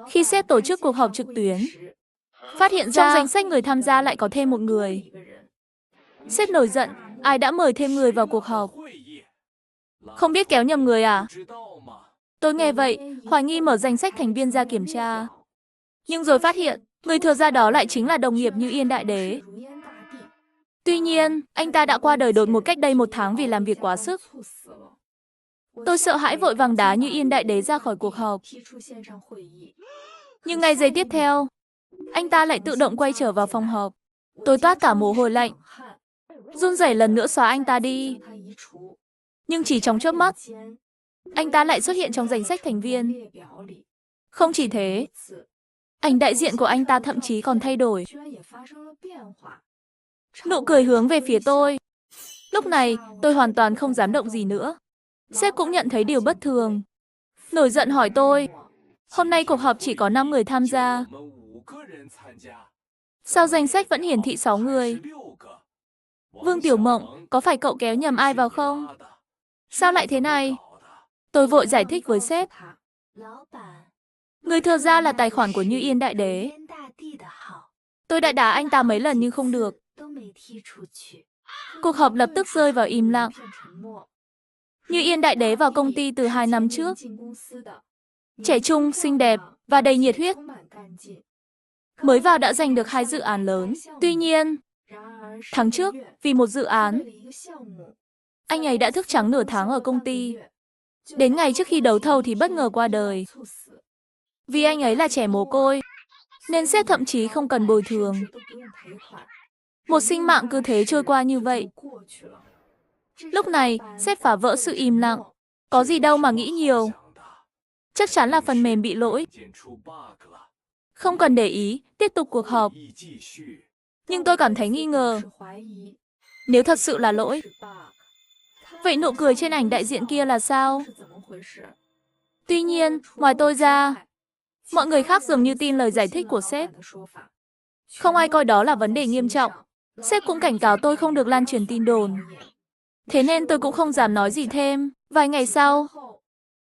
Khi sếp tổ chức cuộc họp trực tuyến, phát hiện ra trong danh sách người tham gia lại có thêm một người. Sếp nổi giận, ai đã mời thêm người vào cuộc họp? Không biết kéo nhầm người à? Tôi nghe vậy, hoài nghi mở danh sách thành viên ra kiểm tra. Nhưng rồi phát hiện, người thừa ra đó lại chính là đồng nghiệp Như Yên Đại Đế. Tuy nhiên, anh ta đã qua đời đột ngột cách đây 1 tháng vì làm việc quá sức. Tôi sợ hãi vội vàng đá Như Yên Đại Đế ra khỏi cuộc họp. Nhưng ngay giây tiếp theo, anh ta lại tự động quay trở vào phòng họp. Tôi toát cả mồ hôi lạnh. Run rẩy lần nữa xóa anh ta đi. Nhưng chỉ trong chớp mắt, anh ta lại xuất hiện trong danh sách thành viên. Không chỉ thế, ảnh đại diện của anh ta thậm chí còn thay đổi. Nụ cười hướng về phía tôi. Lúc này, tôi hoàn toàn không dám động gì nữa. Sếp cũng nhận thấy điều bất thường. Nổi giận hỏi tôi, hôm nay cuộc họp chỉ có 5 người tham gia. Sao danh sách vẫn hiển thị 6 người? Vương Tiểu Mộng, có phải cậu kéo nhầm ai vào không? Sao lại thế này? Tôi vội giải thích với sếp. Người thừa ra là tài khoản của Như Yên Đại Đế. Tôi đã đá anh ta mấy lần nhưng không được. Cuộc họp lập tức rơi vào im lặng. Như Yên Đại Đế vào công ty từ 2 năm trước. Trẻ trung, xinh đẹp và đầy nhiệt huyết. Mới vào đã giành được 2 dự án lớn. Tuy nhiên, tháng trước, vì một dự án, anh ấy đã thức trắng nửa tháng ở công ty. Đến ngày trước khi đấu thầu thì bất ngờ qua đời. Vì anh ấy là trẻ mồ côi, nên sếp thậm chí không cần bồi thường. Một sinh mạng cứ thế trôi qua như vậy. Lúc này, sếp phá vỡ sự im lặng. Có gì đâu mà nghĩ nhiều. Chắc chắn là phần mềm bị lỗi. Không cần để ý, tiếp tục cuộc họp. Nhưng tôi cảm thấy nghi ngờ. Nếu thật sự là lỗi, vậy nụ cười trên ảnh đại diện kia là sao? Tuy nhiên, ngoài tôi ra, mọi người khác dường như tin lời giải thích của sếp. Không ai coi đó là vấn đề nghiêm trọng. Sếp cũng cảnh cáo tôi không được lan truyền tin đồn. Thế nên tôi cũng không dám nói gì thêm. Vài ngày sau,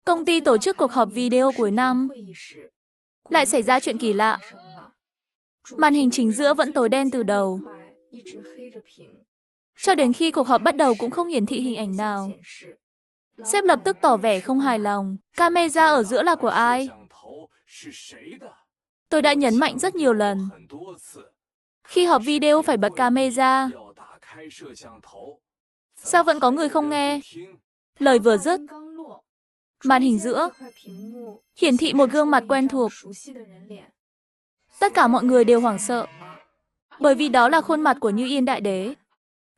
công ty tổ chức cuộc họp video cuối năm. Lại xảy ra chuyện kỳ lạ. Màn hình chính giữa vẫn tối đen từ đầu. Cho đến khi cuộc họp bắt đầu cũng không hiển thị hình ảnh nào. Sếp lập tức tỏ vẻ không hài lòng. Camera ở giữa là của ai? Tôi đã nhấn mạnh rất nhiều lần. Khi họp video phải bật camera. Sao vẫn có người không nghe? Lời vừa dứt, màn hình giữa hiển thị một gương mặt quen thuộc. Tất cả mọi người đều hoảng sợ. Bởi vì đó là khuôn mặt của Như Yên Đại Đế.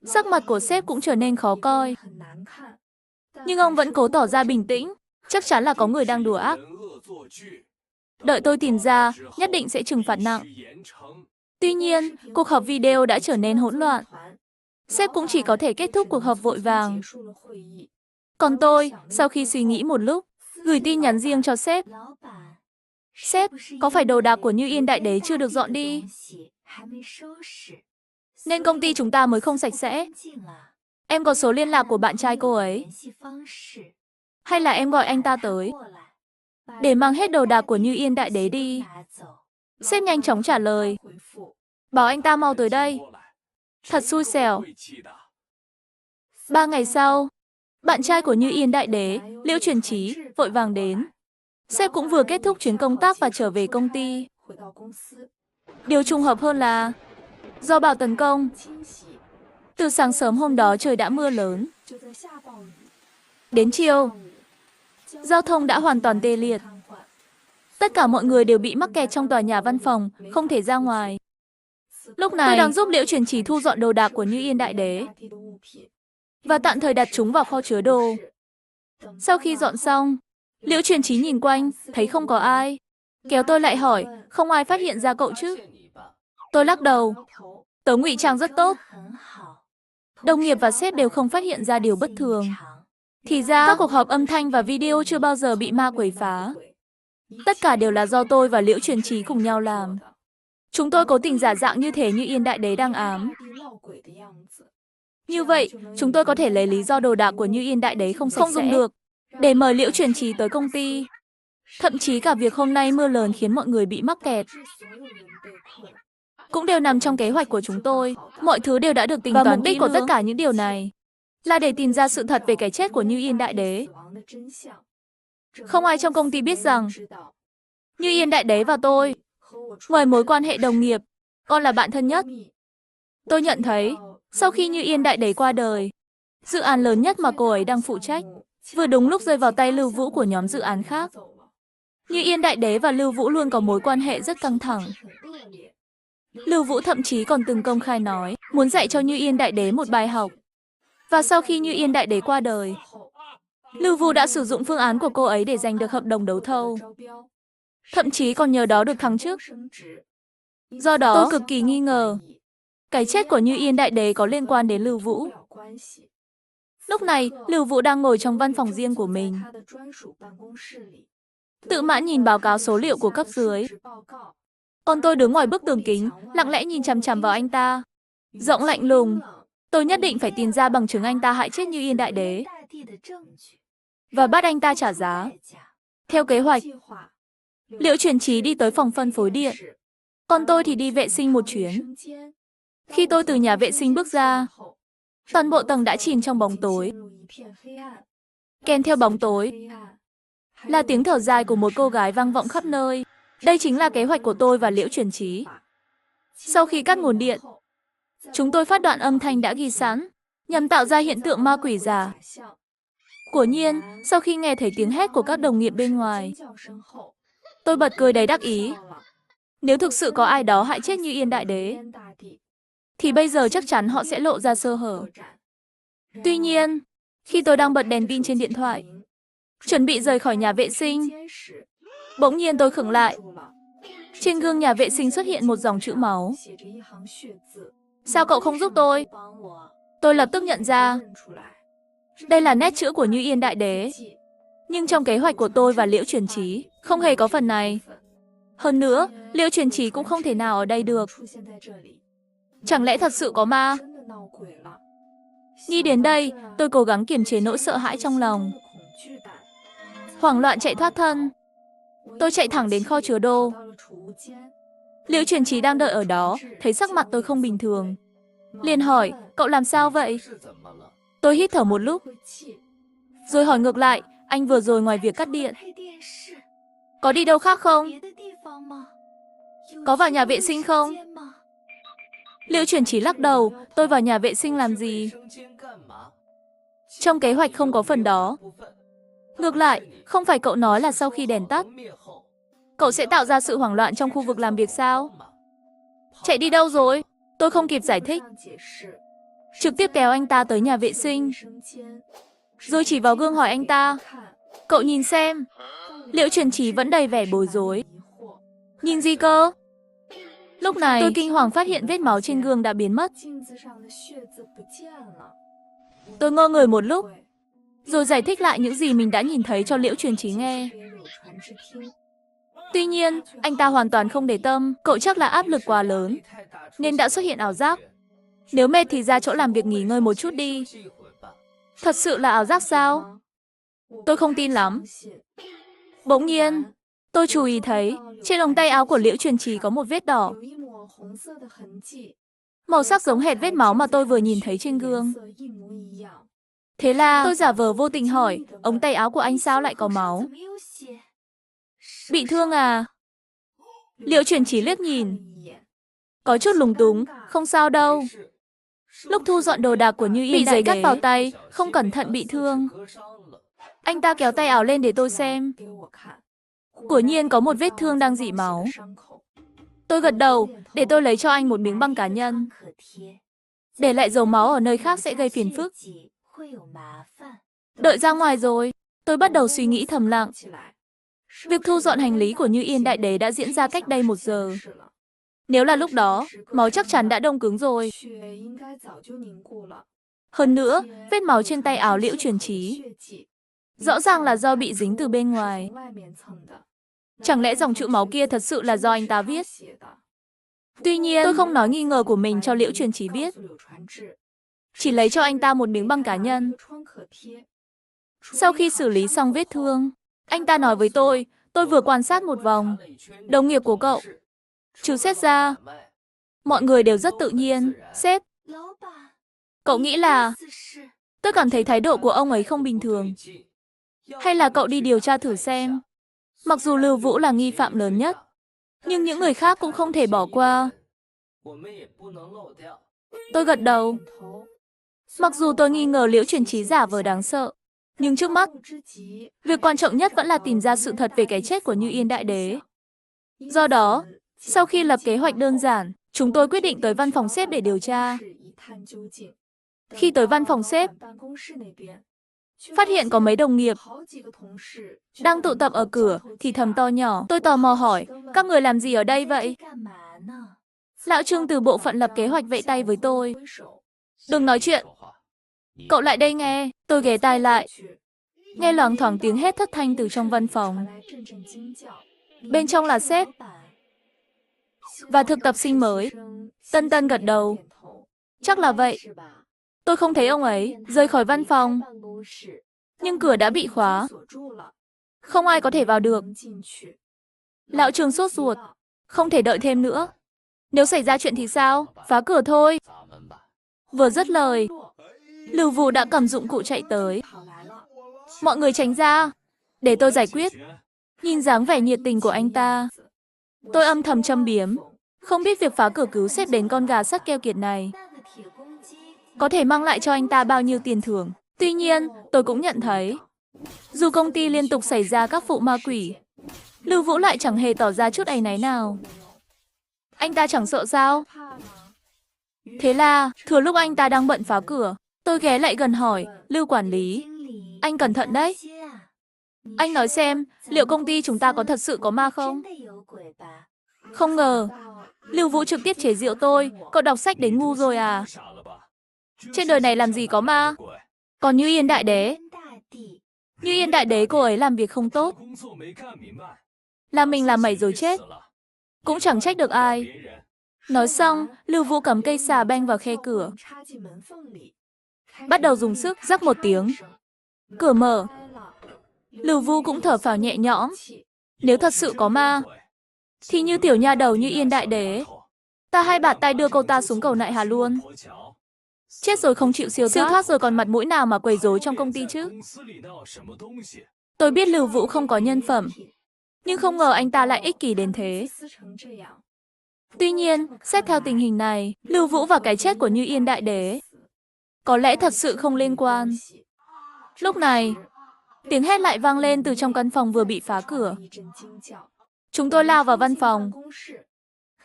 Sắc mặt của sếp cũng trở nên khó coi. Nhưng ông vẫn cố tỏ ra bình tĩnh. Chắc chắn là có người đang đùa ác. Đợi tôi tìm ra, nhất định sẽ trừng phạt nặng. Tuy nhiên, cuộc họp video đã trở nên hỗn loạn. Sếp cũng chỉ có thể kết thúc cuộc họp vội vàng. Còn tôi, sau khi suy nghĩ một lúc, gửi tin nhắn riêng cho sếp. Sếp, có phải đồ đạc của Như Yên Đại Đế chưa được dọn đi? Nên công ty chúng ta mới không sạch sẽ. Em có số liên lạc của bạn trai cô ấy. Hay là em gọi anh ta tới, để mang hết đồ đạc của Như Yên Đại Đế đi. Sếp nhanh chóng trả lời. Bảo anh ta mau tới đây. Thật xui xẻo. 3 ngày sau, bạn trai của Như Yên Đại Đế, Liễu Truyền Chí, vội vàng đến. Sếp cũng vừa kết thúc chuyến công tác và trở về công ty. Điều trùng hợp hơn là, do bão tấn công, từ sáng sớm hôm đó trời đã mưa lớn. Đến chiều, giao thông đã hoàn toàn tê liệt. Tất cả mọi người đều bị mắc kẹt trong tòa nhà văn phòng, không thể ra ngoài. Lúc này, tôi đang giúp Liễu Truyền Chí thu dọn đồ đạc của Như Yên Đại Đế và tạm thời đặt chúng vào kho chứa đồ. Sau khi dọn xong, Liễu Truyền Chí nhìn quanh, thấy không có ai. Kéo tôi lại hỏi, không ai phát hiện ra cậu chứ? Tôi lắc đầu. Tớ ngụy trang rất tốt. Đồng nghiệp và sếp đều không phát hiện ra điều bất thường. Thì ra, các cuộc họp âm thanh và video chưa bao giờ bị ma quấy phá. Tất cả đều là do tôi và Liễu Truyền Chí cùng nhau làm. Chúng tôi cố tình giả dạng như thể Như Yên Đại Đế đang ám. Như vậy, chúng tôi có thể lấy lý do đồ đạc của Như Yên Đại Đế không dùng được để mời Liễu Truyền Chí tới công ty. Thậm chí cả việc hôm nay mưa lớn khiến mọi người bị mắc kẹt cũng đều nằm trong kế hoạch của chúng tôi. Mọi thứ đều đã được tính toán. Và mục đích của tất cả những điều này là để tìm ra sự thật về cái chết của Như Yên Đại Đế. Không ai trong công ty biết rằng Như Yên Đại Đế và tôi, ngoài mối quan hệ đồng nghiệp, còn là bạn thân nhất. Tôi nhận thấy, sau khi Như Yên Đại Đế qua đời, dự án lớn nhất mà cô ấy đang phụ trách vừa đúng lúc rơi vào tay Lưu Vũ của nhóm dự án khác. Như Yên Đại Đế và Lưu Vũ luôn có mối quan hệ rất căng thẳng. Lưu Vũ thậm chí còn từng công khai nói muốn dạy cho Như Yên Đại Đế một bài học. Và sau khi Như Yên Đại Đế qua đời, Lưu Vũ đã sử dụng phương án của cô ấy để giành được hợp đồng đấu thầu. Thậm chí còn nhờ đó được thăng chức. Do đó, tôi cực kỳ nghi ngờ cái chết của Như Yên Đại Đế có liên quan đến Lưu Vũ. Lúc này, Lưu Vũ đang ngồi trong văn phòng riêng của mình, tự mãn nhìn báo cáo số liệu của cấp dưới. Còn tôi đứng ngoài bức tường kính, lặng lẽ nhìn chằm chằm vào anh ta. Giọng lạnh lùng, tôi nhất định phải tìm ra bằng chứng anh ta hại chết Như Yên Đại Đế và bắt anh ta trả giá. Theo kế hoạch, Liễu Truyền Chí đi tới phòng phân phối điện, còn tôi thì đi vệ sinh một chuyến. Khi tôi từ nhà vệ sinh bước ra, toàn bộ tầng đã chìm trong bóng tối. Kèm theo bóng tối là tiếng thở dài của một cô gái vang vọng khắp nơi. Đây chính là kế hoạch của tôi và Liễu Truyền Chí. Sau khi cắt nguồn điện, chúng tôi phát đoạn âm thanh đã ghi sẵn, nhằm tạo ra hiện tượng ma quỷ giả. Quả nhiên, sau khi nghe thấy tiếng hét của các đồng nghiệp bên ngoài, tôi bật cười đầy đắc ý. Nếu thực sự có ai đó hại chết Như Yên Đại Đế, thì bây giờ chắc chắn họ sẽ lộ ra sơ hở. Tuy nhiên, khi tôi đang bật đèn pin trên điện thoại, chuẩn bị rời khỏi nhà vệ sinh, bỗng nhiên tôi khựng lại. Trên gương nhà vệ sinh xuất hiện một dòng chữ máu. Sao cậu không giúp tôi? Tôi lập tức nhận ra, đây là nét chữ của Như Yên Đại Đế. Nhưng trong kế hoạch của tôi và Liễu Truyền Chí, không hề có phần này. Hơn nữa, Liễu Truyền Chí cũng không thể nào ở đây được. Chẳng lẽ thật sự có ma? Nghĩ đến đây, tôi cố gắng kiềm chế nỗi sợ hãi trong lòng. Hoảng loạn chạy thoát thân. Tôi chạy thẳng đến kho chứa đồ. Liễu Truyền Chí đang đợi ở đó, thấy sắc mặt tôi không bình thường. Liền hỏi, cậu làm sao vậy? Tôi hít thở một lúc, rồi hỏi ngược lại, anh vừa rồi ngoài việc cắt điện, có đi đâu khác không? Có vào nhà vệ sinh không? Liễu Truyền Chí lắc đầu, tôi vào nhà vệ sinh làm gì? Trong kế hoạch không có phần đó. Ngược lại, không phải cậu nói là sau khi đèn tắt, cậu sẽ tạo ra sự hoảng loạn trong khu vực làm việc sao? Chạy đi đâu rồi? Tôi không kịp giải thích, trực tiếp kéo anh ta tới nhà vệ sinh, rồi chỉ vào gương hỏi anh ta, cậu nhìn xem. Liễu Truyền Chí vẫn đầy vẻ bối rối. Nhìn gì cơ? Lúc này, tôi kinh hoàng phát hiện vết máu trên gương đã biến mất. Tôi ngơ người một lúc, rồi giải thích lại những gì mình đã nhìn thấy cho Liễu Truyền Chí nghe. Tuy nhiên, anh ta hoàn toàn không để tâm, cậu chắc là áp lực quá lớn, nên đã xuất hiện ảo giác. Nếu mệt thì ra chỗ làm việc nghỉ ngơi một chút đi. Thật sự là ảo giác sao? Tôi không tin lắm. Bỗng nhiên, tôi chú ý thấy, trên ống tay áo của Liễu Truyền Chí có một vết đỏ. Màu sắc giống hệt vết máu mà tôi vừa nhìn thấy trên gương. Thế là, tôi giả vờ vô tình hỏi, ống tay áo của anh sao lại có máu? Bị thương à? Liễu Truyền Chí liếc nhìn, có chút lúng túng, không sao đâu. Lúc thu dọn đồ đạc của Như Yên Đại Đế, bị giấy cắt vào tay, không cẩn thận bị thương. Anh ta kéo tay áo lên để tôi xem. Quả nhiên có một vết thương đang rỉ máu. Tôi gật đầu, để tôi lấy cho anh một miếng băng cá nhân. Để lại dấu máu ở nơi khác sẽ gây phiền phức. Đợi ra ngoài rồi, tôi bắt đầu suy nghĩ thầm lặng. Việc thu dọn hành lý của Như Yên Đại Đế đã diễn ra cách đây 1 giờ. Nếu là lúc đó, máu chắc chắn đã đông cứng rồi. Hơn nữa, vết máu trên tay áo Liễu Truyền Chí rõ ràng là do bị dính từ bên ngoài. Chẳng lẽ dòng chữ máu kia thật sự là do anh ta viết? Tuy nhiên, tôi không nói nghi ngờ của mình cho Liễu Truyền Chí biết. Chỉ lấy cho anh ta một miếng băng cá nhân. Sau khi xử lý xong vết thương, anh ta nói với tôi Tôi vừa quan sát một vòng. Đồng nghiệp của cậu, trừ sếp ra, mọi người đều rất tự nhiên. Sếp, cậu nghĩ là... Tôi cảm thấy thái độ của ông ấy không bình thường. Hay là cậu đi điều tra thử xem. Mặc dù Lưu Vũ là nghi phạm lớn nhất, nhưng những người khác cũng không thể bỏ qua. Tôi gật đầu. Mặc dù tôi nghi ngờ Liễu Truyền Chí giả vờ đáng sợ, nhưng trước mắt, việc quan trọng nhất vẫn là tìm ra sự thật về cái chết của Như Yên Đại Đế. Do đó, sau khi lập kế hoạch đơn giản, chúng tôi quyết định tới văn phòng sếp để điều tra. Khi tới văn phòng sếp, phát hiện có mấy đồng nghiệp đang tụ tập ở cửa, thì thầm to nhỏ. Tôi tò mò hỏi, các người làm gì ở đây vậy? Lão Trương từ bộ phận lập kế hoạch vẫy tay với tôi. Đừng nói chuyện. Cậu lại đây nghe. Tôi ghé tai lại. Nghe loáng thoáng tiếng hét thất thanh từ trong văn phòng. Bên trong là sếp và thực tập sinh mới. Tân Tân gật đầu. Chắc là vậy. Tôi không thấy ông ấy rời khỏi văn phòng, nhưng cửa đã bị khóa. Không ai có thể vào được. Lão Trương sốt ruột. Không thể đợi thêm nữa. Nếu xảy ra chuyện thì sao? Phá cửa thôi. Vừa dứt lời, Lưu Vũ đã cầm dụng cụ chạy tới. Mọi người tránh ra, để tôi giải quyết. Nhìn dáng vẻ nhiệt tình của anh ta, tôi âm thầm châm biếm. Không biết việc phá cửa cứu sếp đến con gà sắt keo kiệt này có thể mang lại cho anh ta bao nhiêu tiền thưởng. Tuy nhiên, tôi cũng nhận thấy, dù công ty liên tục xảy ra các vụ ma quỷ, Lưu Vũ lại chẳng hề tỏ ra chút áy náy nào. Anh ta chẳng sợ sao? Thế là, thừa lúc anh ta đang bận phá cửa, tôi ghé lại gần hỏi, Lưu quản lý, anh cẩn thận đấy. Anh nói xem, liệu công ty chúng ta có thật sự có ma không? Không ngờ, Lưu Vũ trực tiếp chế giễu tôi, cậu đọc sách đến ngu rồi à? Trên đời này làm gì có ma? Còn Như Yên Đại Đế? Như Yên Đại Đế cô ấy làm việc không tốt, là mình làm mẩy rồi chết, cũng chẳng trách được ai. Nói xong, Lưu Vũ cầm cây xà beng vào khe cửa, bắt đầu dùng sức, rắc một tiếng. Cửa mở. Lưu Vũ cũng thở phào nhẹ nhõm. Nếu thật sự có ma, thì như tiểu nha đầu Như Yên Đại Đế, ta hai bạt tay đưa cô ta xuống cầu nại hà luôn. Chết rồi không chịu siêu thoát rồi còn mặt mũi nào mà quấy rối trong công ty chứ? Tôi biết Lưu Vũ không có nhân phẩm, nhưng không ngờ anh ta lại ích kỷ đến thế. Tuy nhiên, xét theo tình hình này, Lưu Vũ và cái chết của Như Yên Đại Đế có lẽ thật sự không liên quan. Lúc này, tiếng hét lại vang lên từ trong căn phòng vừa bị phá cửa. Chúng tôi lao vào văn phòng,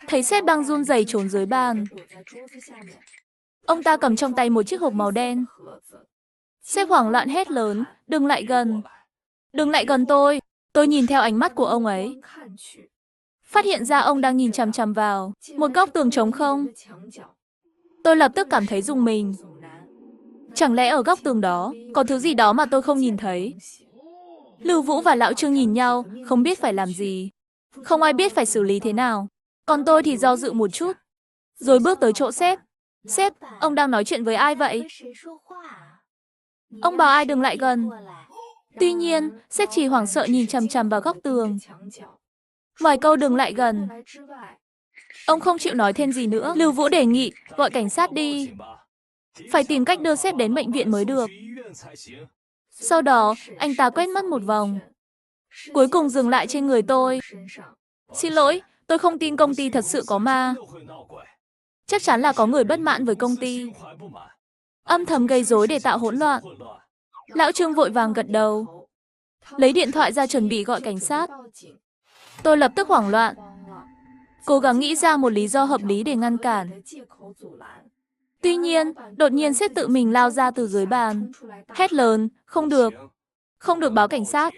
thấy sếp đang run rẩy trốn dưới bàn. Ông ta cầm trong tay một chiếc hộp màu đen. Sếp hoảng loạn hét lớn, đừng lại gần. Đừng lại gần tôi. Tôi nhìn theo ánh mắt của ông ấy, phát hiện ra ông đang nhìn chằm chằm vào một góc tường trống không. Tôi lập tức cảm thấy rùng mình. Chẳng lẽ ở góc tường đó có thứ gì đó mà tôi không nhìn thấy? Lưu Vũ và Lão Trương nhìn nhau, không biết phải làm gì. Không ai biết phải xử lý thế nào. Còn tôi thì do dự một chút, rồi bước tới chỗ sếp. Sếp, ông đang nói chuyện với ai vậy? Ông bảo ai đừng lại gần. Tuy nhiên, sếp chỉ hoảng sợ nhìn chằm chằm vào góc tường. Ngoài câu đừng lại gần, ông không chịu nói thêm gì nữa. Lưu Vũ đề nghị, gọi cảnh sát đi. Phải tìm cách đưa sếp đến bệnh viện mới được. Sau đó, anh ta quét mắt một vòng, cuối cùng dừng lại trên người tôi. Xin lỗi, tôi không tin công ty thật sự có ma. Chắc chắn là có người bất mãn với công ty, âm thầm gây rối để tạo hỗn loạn. Lão Trương vội vàng gật đầu, lấy điện thoại ra chuẩn bị gọi cảnh sát. Tôi lập tức hoảng loạn, cố gắng nghĩ ra một lý do hợp lý để ngăn cản. Tuy nhiên, đột nhiên sếp tự mình lao ra từ dưới bàn, hét lớn, không được báo cảnh sát.